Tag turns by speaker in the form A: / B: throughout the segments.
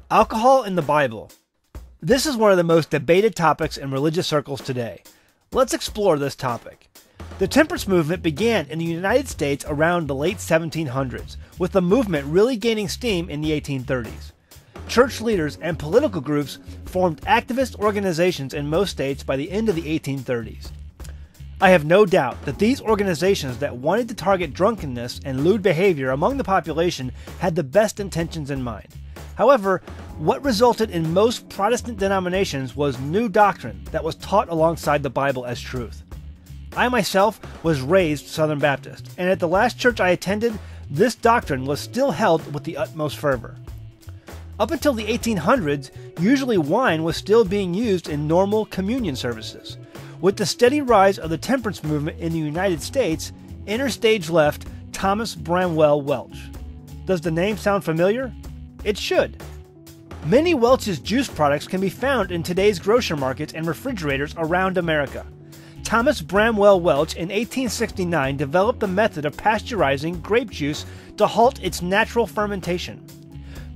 A: Alcohol in the Bible. This is one of the most debated topics in religious circles today. Let's explore this topic. The temperance movement began in the United States around the late 1700s, with the movement really gaining steam in the 1830s. Church leaders and political groups formed activist organizations in most states by the end of the 1830s. I have no doubt that these organizations that wanted to target drunkenness and lewd behavior among the population had the best intentions in mind. However, what resulted in most Protestant denominations was new doctrine that was taught alongside the Bible as truth. I myself was raised Southern Baptist, and at the last church I attended, this doctrine was still held with the utmost fervor. Up until the 1800s, usually wine was still being used in normal communion services. With the steady rise of the temperance movement in the United States, enter stage left Thomas Bramwell Welch. Does the name sound familiar? It should. Many Welch's juice products can be found in today's grocery markets and refrigerators around America. Thomas Bramwell Welch in 1869 developed the method of pasteurizing grape juice to halt its natural fermentation.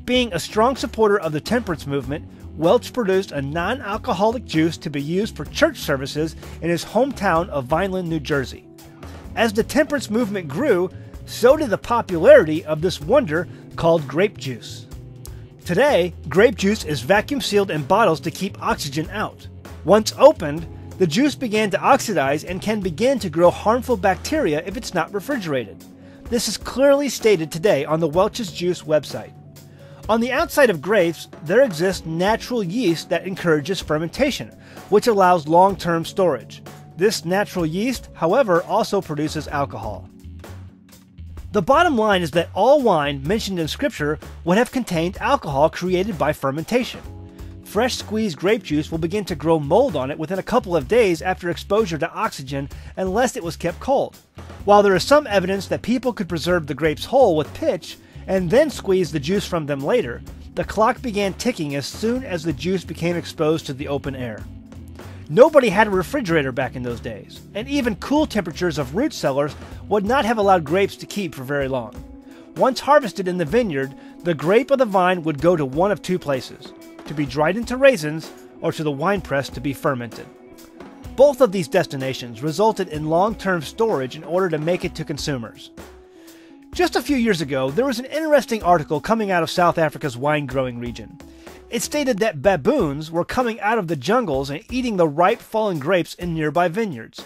A: Being a strong supporter of the temperance movement, Welch produced a non-alcoholic juice to be used for church services in his hometown of Vineland, New Jersey. As the temperance movement grew, so did the popularity of this wonder called grape juice. Today, grape juice is vacuum sealed in bottles to keep oxygen out. Once opened, the juice began to oxidize and can begin to grow harmful bacteria if it's not refrigerated. This is clearly stated today on the Welch's Juice website. On the outside of grapes, there exists natural yeast that encourages fermentation, which allows long-term storage. This natural yeast, however, also produces alcohol. The bottom line is that all wine mentioned in Scripture would have contained alcohol created by fermentation. Fresh squeezed grape juice will begin to grow mold on it within a couple of days after exposure to oxygen unless it was kept cold. While there is some evidence that people could preserve the grapes whole with pitch and then squeeze the juice from them later, the clock began ticking as soon as the juice became exposed to the open air. Nobody had a refrigerator back in those days, and even cool temperatures of root cellars would not have allowed grapes to keep for very long. Once harvested in the vineyard, the grape of the vine would go to one of two places: to be dried into raisins or to the wine press to be fermented. Both of these destinations resulted in long-term storage in order to make it to consumers. Just a few years ago, there was an interesting article coming out of South Africa's wine-growing region. It stated that baboons were coming out of the jungles and eating the ripe fallen grapes in nearby vineyards.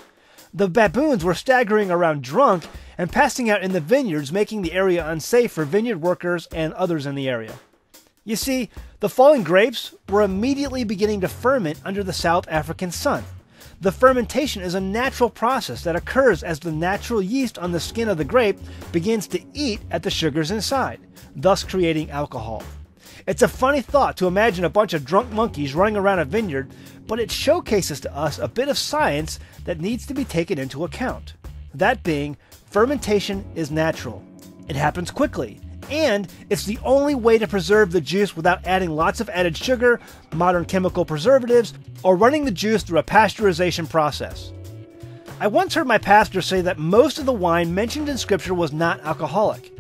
A: The baboons were staggering around drunk and passing out in the vineyards, making the area unsafe for vineyard workers and others in the area. You see, the fallen grapes were immediately beginning to ferment under the South African sun. The fermentation is a natural process that occurs as the natural yeast on the skin of the grape begins to eat at the sugars inside, thus creating alcohol. It's a funny thought to imagine a bunch of drunk monkeys running around a vineyard, but it showcases to us a bit of science that needs to be taken into account. That being, fermentation is natural. It happens quickly, and it's the only way to preserve the juice without adding lots of added sugar, modern chemical preservatives, or running the juice through a pasteurization process. I once heard my pastor say that most of the wine mentioned in Scripture was not alcoholic.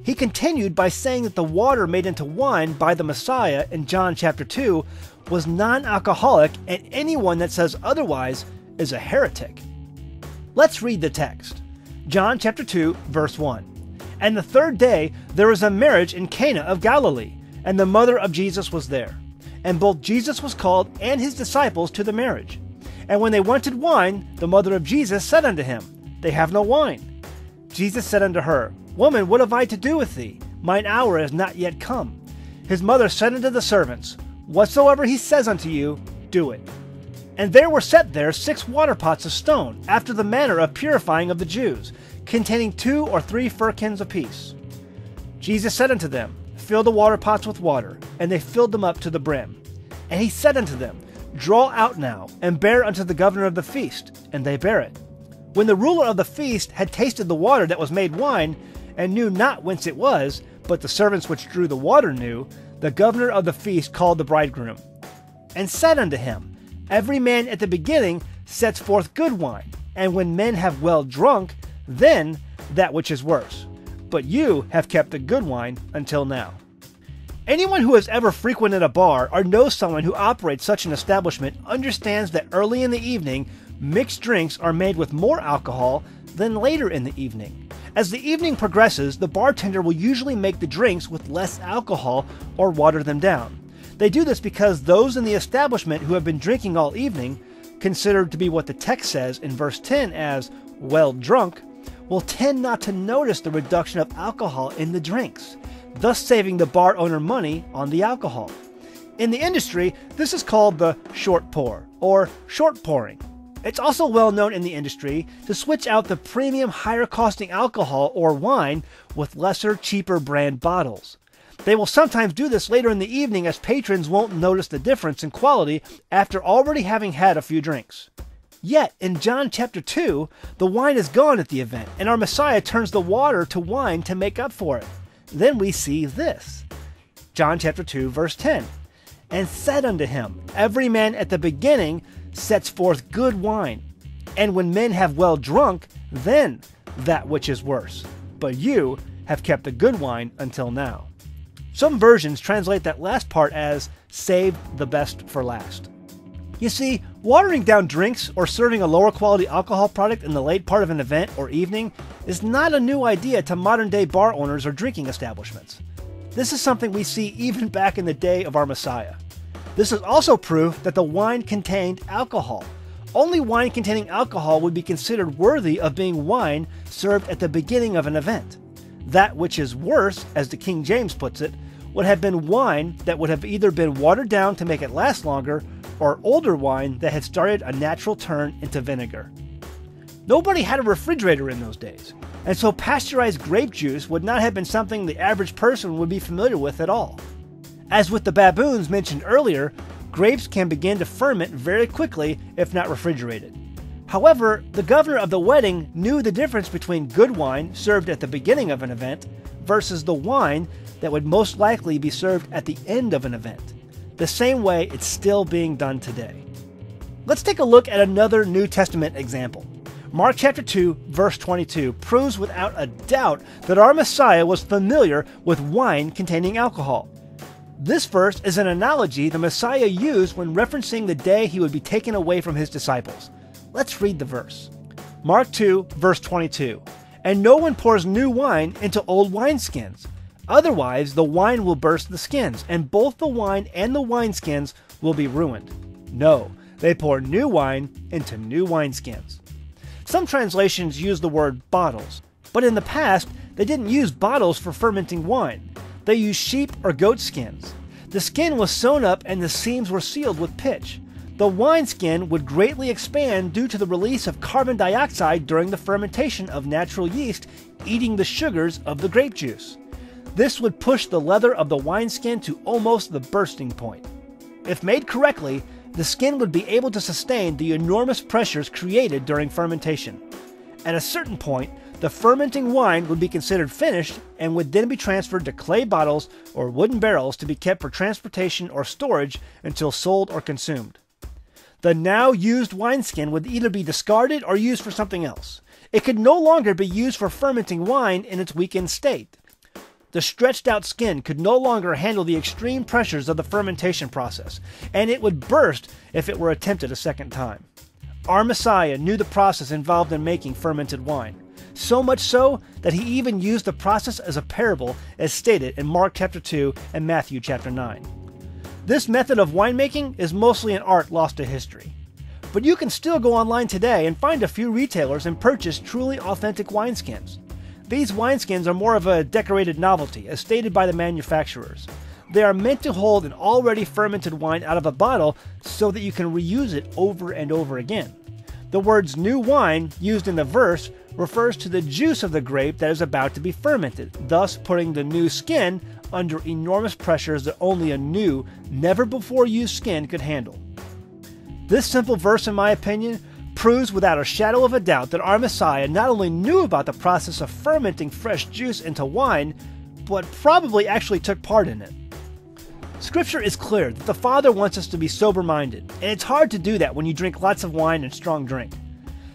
A: He continued by saying that the water made into wine by the Messiah in John chapter 2 was non-alcoholic, and anyone that says otherwise is a heretic. Let's read the text. John chapter 2, verse 1. And the third day there was a marriage in Cana of Galilee, and the mother of Jesus was there. And both Jesus was called and his disciples to the marriage. And when they wanted wine, the mother of Jesus said unto him, They have no wine. Jesus said unto her, Woman, what have I to do with thee? Mine hour is not yet come. His mother said unto the servants, Whatsoever he says unto you, do it. And there were set there 6 water pots of stone, after the manner of purifying of the Jews, containing 2 or 3 firkins apiece. Jesus said unto them, Fill the water pots with water. And they filled them up to the brim. And he said unto them, Draw out now, and bear unto the governor of the feast. And they bare it. When the ruler of the feast had tasted the water that was made wine, and knew not whence it was, but the servants which drew the water knew, the governor of the feast called the bridegroom, and said unto him, Every man at the beginning sets forth good wine, and when men have well drunk, then that which is worse. But you have kept the good wine until now. Anyone who has ever frequented a bar or knows someone who operates such an establishment understands that early in the evening, mixed drinks are made with more alcohol than later in the evening. As the evening progresses, the bartender will usually make the drinks with less alcohol or water them down. They do this because those in the establishment who have been drinking all evening, considered to be what the text says in verse 10 as well drunk, will tend not to notice the reduction of alcohol in the drinks, thus saving the bar owner money on the alcohol. In the industry, this is called the short pour, or short pouring. It's also well known in the industry to switch out the premium higher costing alcohol or wine with lesser, cheaper brand bottles. They will sometimes do this later in the evening as patrons won't notice the difference in quality after already having had a few drinks. Yet, in John chapter 2, the wine is gone at the event, and our Messiah turns the water to wine to make up for it. Then we see this. John chapter 2, verse 10. And said unto him, Every man at the beginning sets forth good wine, and when men have well drunk, then that which is worse. But you have kept the good wine until now. Some versions translate that last part as save the best for last. You see, watering down drinks or serving a lower quality alcohol product in the late part of an event or evening is not a new idea to modern day bar owners or drinking establishments. This is something we see even back in the day of our Messiah. This is also proof that the wine contained alcohol. Only wine containing alcohol would be considered worthy of being wine served at the beginning of an event. That which is worse, as the King James puts it, would have been wine that would have either been watered down to make it last longer, or older wine that had started a natural turn into vinegar. Nobody had a refrigerator in those days, and so pasteurized grape juice would not have been something the average person would be familiar with at all. As with the baboons mentioned earlier, grapes can begin to ferment very quickly if not refrigerated. However, the governor of the wedding knew the difference between good wine served at the beginning of an event versus the wine that would most likely be served at the end of an event, the same way it's still being done today. Let's take a look at another New Testament example. Mark chapter 2, verse 22 proves without a doubt that our Messiah was familiar with wine containing alcohol. This verse is an analogy the Messiah used when referencing the day he would be taken away from his disciples. Let's read the verse. Mark 2, verse 22. And no one pours new wine into old wineskins. Otherwise, the wine will burst the skins, and both the wine and the wineskins will be ruined. No, they pour new wine into new wineskins. Some translations use the word bottles, but in the past, they didn't use bottles for fermenting wine. They used sheep or goat skins. The skin was sewn up and the seams were sealed with pitch. The wineskin would greatly expand due to the release of carbon dioxide during the fermentation of natural yeast eating the sugars of the grape juice. This would push the leather of the wineskin to almost the bursting point. If made correctly, the skin would be able to sustain the enormous pressures created during fermentation. At a certain point, the fermenting wine would be considered finished and would then be transferred to clay bottles or wooden barrels to be kept for transportation or storage until sold or consumed. The now used wineskin would either be discarded or used for something else. It could no longer be used for fermenting wine in its weakened state. The stretched out skin could no longer handle the extreme pressures of the fermentation process, and it would burst if it were attempted a second time. Our Messiah knew the process involved in making fermented wine, so much so that he even used the process as a parable as stated in Mark chapter 2 and Matthew chapter 9. This method of winemaking is mostly an art lost to history. But you can still go online today and find a few retailers and purchase truly authentic wineskins. These wineskins are more of a decorated novelty, as stated by the manufacturers. They are meant to hold an already fermented wine out of a bottle so that you can reuse it over and over again. The words new wine used in the verse refers to the juice of the grape that is about to be fermented, thus putting the new skin under enormous pressures that only a new, never before used skin could handle. This simple verse, in my opinion, proves without a shadow of a doubt that our Messiah not only knew about the process of fermenting fresh juice into wine, but probably actually took part in it. Scripture is clear that the Father wants us to be sober-minded, and it's hard to do that when you drink lots of wine and strong drink.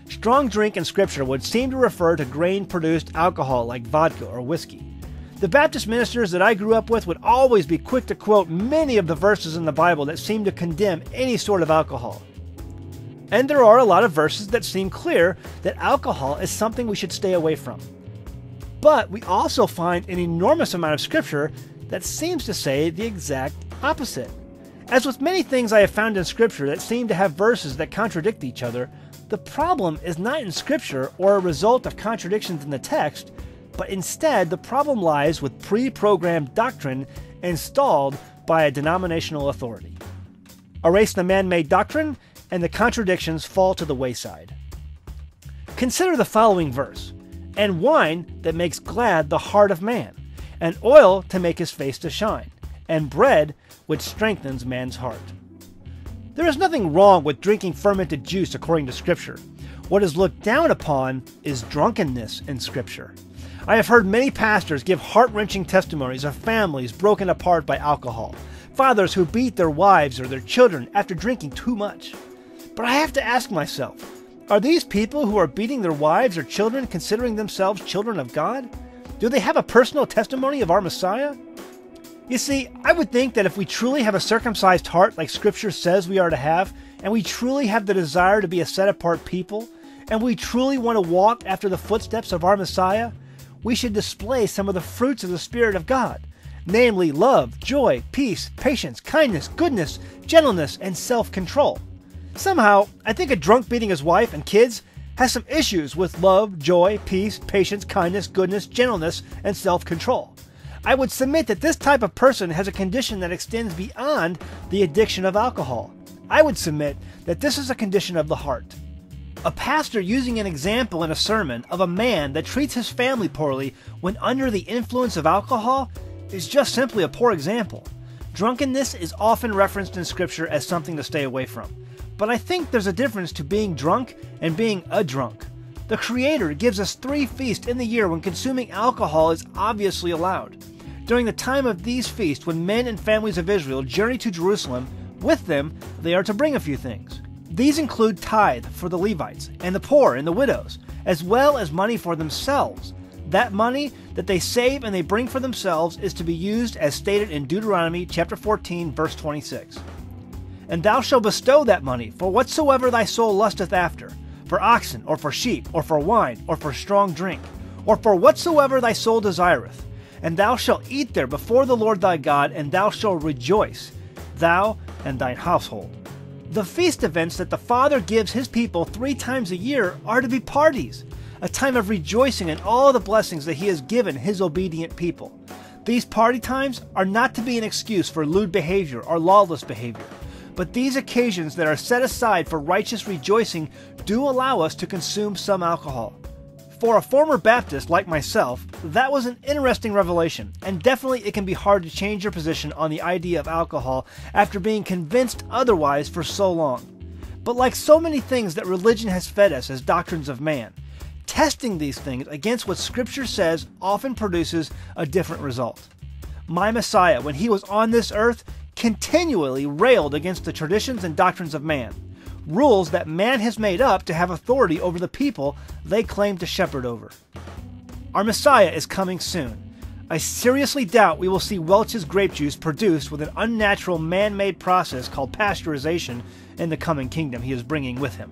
A: Strong drink in Scripture would seem to refer to grain-produced alcohol like vodka or whiskey. The Baptist ministers that I grew up with would always be quick to quote many of the verses in the Bible that seem to condemn any sort of alcohol. And there are a lot of verses that seem clear that alcohol is something we should stay away from. But we also find an enormous amount of scripture that seems to say the exact opposite. As with many things I have found in scripture that seem to have verses that contradict each other, the problem is not in scripture or a result of contradictions in the text, but instead the problem lies with pre-programmed doctrine installed by a denominational authority. Erase the man-made doctrine, and the contradictions fall to the wayside. Consider the following verse: "And wine that makes glad the heart of man, and oil to make his face to shine, and bread which strengthens man's heart." There is nothing wrong with drinking fermented juice according to Scripture. What is looked down upon is drunkenness in Scripture. I have heard many pastors give heart-wrenching testimonies of families broken apart by alcohol, fathers who beat their wives or their children after drinking too much. But I have to ask myself, are these people who are beating their wives or children considering themselves children of God? Do they have a personal testimony of our Messiah? You see, I would think that if we truly have a circumcised heart like Scripture says we are to have, and we truly have the desire to be a set-apart people, and we truly want to walk after the footsteps of our Messiah, we should display some of the fruits of the Spirit of God, namely love, joy, peace, patience, kindness, goodness, gentleness, and self-control. Somehow, I think a drunk beating his wife and kids has some issues with love, joy, peace, patience, kindness, goodness, gentleness, and self-control. I would submit that this type of person has a condition that extends beyond the addiction of alcohol. I would submit that this is a condition of the heart. A pastor using an example in a sermon of a man that treats his family poorly when under the influence of alcohol is just simply a poor example. Drunkenness is often referenced in Scripture as something to stay away from. But I think there's a difference to being drunk and being a drunk. The Creator gives us 3 feasts in the year when consuming alcohol is obviously allowed. During the time of these feasts, when men and families of Israel journey to Jerusalem, with them they are to bring a few things. These include tithe for the Levites and the poor and the widows, as well as money for themselves. That money that they save and they bring for themselves is to be used as stated in Deuteronomy chapter 14, verse 26. "And thou shalt bestow that money for whatsoever thy soul lusteth after, for oxen, or for sheep, or for wine, or for strong drink, or for whatsoever thy soul desireth. And thou shalt eat there before the Lord thy God, and thou shalt rejoice, thou and thine household." The feast events that the Father gives His people 3 times a year are to be parties, a time of rejoicing in all the blessings that He has given His obedient people. These party times are not to be an excuse for lewd behavior or lawless behavior, but these occasions that are set aside for righteous rejoicing do allow us to consume some alcohol. For a former Baptist like myself, that was an interesting revelation, and definitely it can be hard to change your position on the idea of alcohol after being convinced otherwise for so long. But like so many things that religion has fed us as doctrines of man, testing these things against what Scripture says often produces a different result. My Messiah, when He was on this earth, continually railed against the traditions and doctrines of man, rules that man has made up to have authority over the people they claim to shepherd over. Our Messiah is coming soon. I seriously doubt we will see Welch's grape juice produced with an unnatural man-made process called pasteurization in the coming kingdom He is bringing with Him.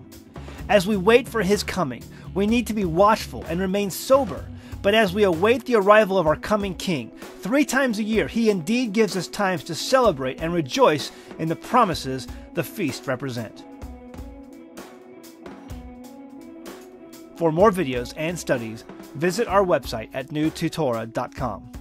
A: As we wait for His coming, we need to be watchful and remain sober. But as we await the arrival of our coming King, 3 times a year He indeed gives us times to celebrate and rejoice in the promises the feast represent. For more videos and studies, visit our website at newtutora.com.